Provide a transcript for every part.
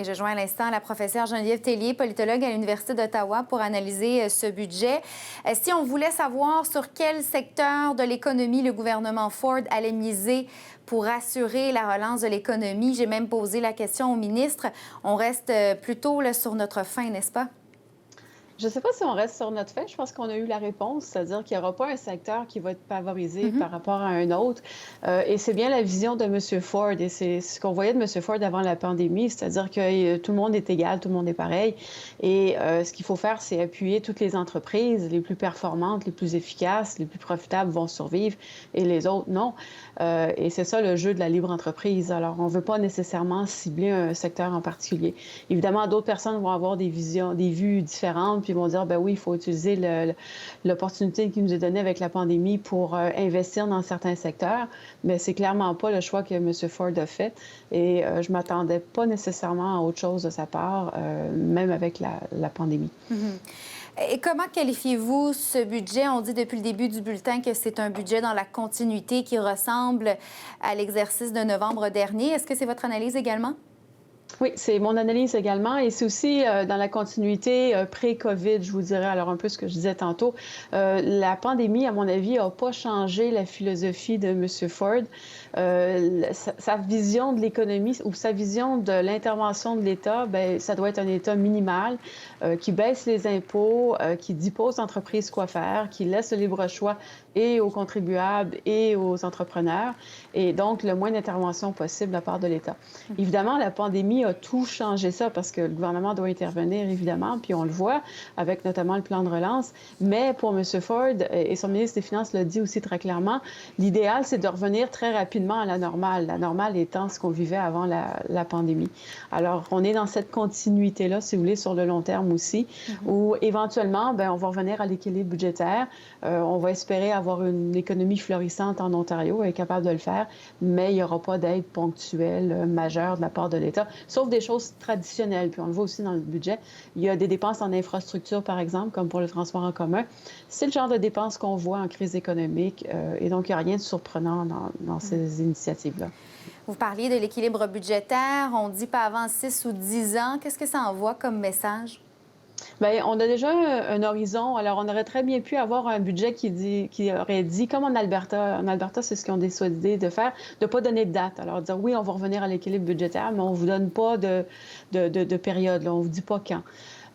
Et je joins à l'instant la professeure Geneviève Tellier, politologue à l'Université d'Ottawa, pour analyser ce budget. Si on voulait savoir sur quel secteur de l'économie le gouvernement Ford allait miser pour assurer la relance de l'économie, j'ai même posé la question au ministre. On reste plutôt là, sur notre faim, n'est-ce pas? Je ne sais pas si on reste sur notre fait. Je pense qu'on a eu la réponse, c'est-à-dire qu'il n'y aura pas un secteur qui va être favorisé par rapport à un autre. Et c'est bien la vision de M. Ford. Et c'est ce qu'on voyait de M. Ford avant la pandémie, c'est-à-dire que tout le monde est égal, tout le monde est pareil. Et ce qu'il faut faire, c'est appuyer toutes les entreprises, les plus performantes, les plus efficaces, les plus profitables vont survivre et les autres, non. Et c'est ça le jeu de la libre entreprise. Alors, on ne veut pas nécessairement cibler un secteur en particulier. Évidemment, d'autres personnes vont avoir des visions, des vues différentes, puis vont dire, ben oui, il faut utiliser l'opportunité qui nous est donnée avec la pandémie pour investir dans certains secteurs, mais c'est clairement pas le choix que M. Ford a fait. Et je m'attendais pas nécessairement à autre chose de sa part, même avec la pandémie. Et comment qualifiez-vous ce budget? On dit depuis le début du bulletin que c'est un budget dans la continuité qui ressemble à l'exercice de novembre dernier. Est-ce que c'est votre analyse également? Oui, c'est mon analyse également et c'est aussi dans la continuité pré-COVID, je vous dirais, alors un peu ce que je disais tantôt. La pandémie, à mon avis, n'a pas changé la philosophie de M. Ford. Sa vision de l'économie ou sa vision de l'intervention de l'État, bien, ça doit être un État minimal qui baisse les impôts, qui dit pas aux entreprises quoi faire, qui laisse le libre choix et aux contribuables et aux entrepreneurs, et donc le moins d'intervention possible de la part de l'État. Évidemment, la pandémie a tout changé ça parce que le gouvernement doit intervenir, évidemment, puis on le voit avec notamment le plan de relance. Mais pour M. Ford, et son ministre des Finances l'a dit aussi très clairement, l'idéal, c'est de revenir très rapidement à la normale étant ce qu'on vivait avant la pandémie. Alors, on est dans cette continuité-là, si vous voulez, sur le long terme aussi, où éventuellement, bien, on va revenir à l'équilibre budgétaire. On va espérer avoir une économie florissante en Ontario, est capable de le faire, mais il n'y aura pas d'aide ponctuelle majeure de la part de l'État, sauf des choses traditionnelles. Puis on le voit aussi dans le budget. Il y a des dépenses en infrastructure, par exemple, comme pour le transport en commun. C'est le genre de dépenses qu'on voit en crise économique, et donc il n'y a rien de surprenant dans ces initiatives-là. Vous parliez de l'équilibre budgétaire. On dit pas avant 6 ou 10 ans. Qu'est-ce que ça envoie comme message? Bien, on a déjà un horizon. Alors, on aurait très bien pu avoir un budget qui aurait dit, comme en Alberta. En Alberta, c'est ce qu'ils ont décidé de faire, de ne pas donner de date. Alors, dire oui, on va revenir à l'équilibre budgétaire, mais on ne vous donne pas de période, là. On ne vous dit pas quand.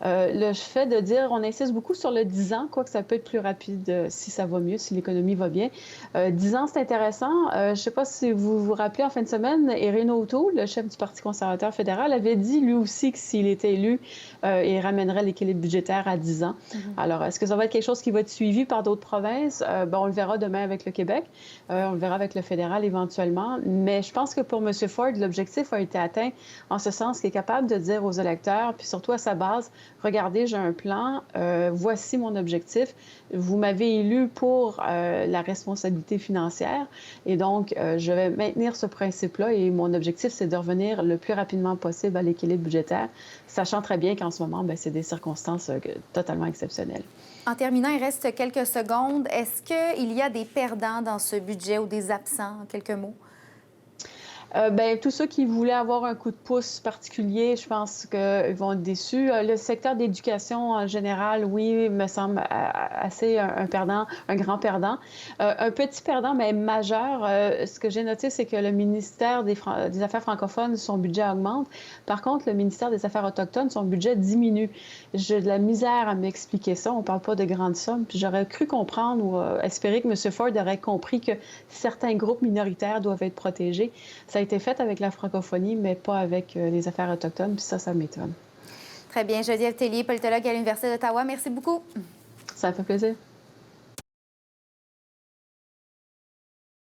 Le fait de dire, on insiste beaucoup sur le 10 ans, quoique ça peut être plus rapide si ça va mieux, si l'économie va bien. 10 ans, c'est intéressant. Je ne sais pas si vous vous rappelez, en fin de semaine, Erin O'Toole, le chef du Parti conservateur fédéral, avait dit lui aussi que s'il était élu, il ramènerait l'équilibre budgétaire à 10 ans. Alors, est-ce que ça va être quelque chose qui va être suivi par d'autres provinces? Ben, on le verra demain avec le Québec. On le verra avec le fédéral éventuellement. Mais je pense que pour M. Ford, l'objectif a été atteint en ce sens qu'il est capable de dire aux électeurs, puis surtout à sa base, regardez, j'ai un plan, voici mon objectif. Vous m'avez élu pour la responsabilité financière et donc je vais maintenir ce principe-là et mon objectif, c'est de revenir le plus rapidement possible à l'équilibre budgétaire, sachant très bien qu'en ce moment, bien, c'est des circonstances totalement exceptionnelles. En terminant, il reste quelques secondes. Est-ce qu'il y a des perdants dans ce budget ou des absents, en quelques mots? Bien, tous ceux qui voulaient avoir un coup de pouce particulier, je pense qu'ils vont être déçus. Le secteur d'éducation en général, oui, me semble assez un perdant, un grand perdant. Un petit perdant, mais majeur, ce que j'ai noté, c'est que le ministère des Affaires francophones, son budget augmente. Par contre, le ministère des Affaires autochtones, son budget diminue. J'ai de la misère à m'expliquer ça. On ne parle pas de grandes sommes. Puis j'aurais cru comprendre ou espérer que M. Ford aurait compris que certains groupes minoritaires doivent être protégés. Ça a été fait avec la francophonie, mais pas avec les affaires autochtones, puis ça m'étonne. Très bien. Geneviève Tellier, politologue à l'Université d'Ottawa. Merci beaucoup. Ça me fait plaisir.